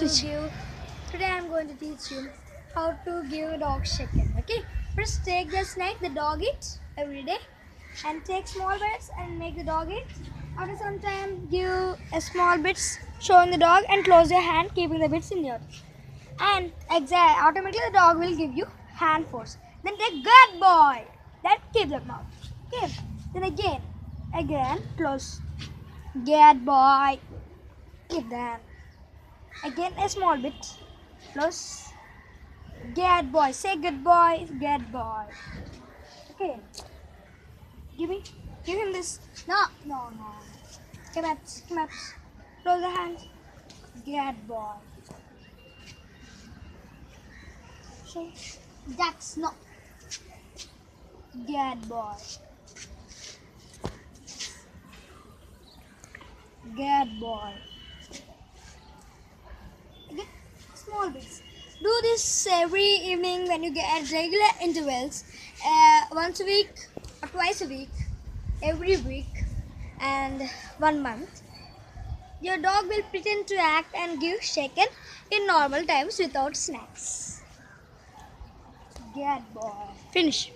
Today I'm going to teach you how to give dog chicken. Okay, first take the snack the dog eats every day, and take small bits and make the dog eat. After some time, give a small bits showing the dog and close your hand, keeping the bits in your. And automatically the dog will give you hand force. Then take good boy. Then keep the mouth. Okay. Then again close. Good boy. Keep the hand. Again a small bit. Close. Good boy. Say good boy. Good boy. Okay. Give him this. No. Come up. Close the hand. Good boy. So that's no. Good boy. Good boy. Again, small bits. Do this every evening when you get at regular intervals, once a week or twice a week, every week, and 1 month. Your dog will pretend to act and give shaken in normal times without snacks. Good boy. Finish.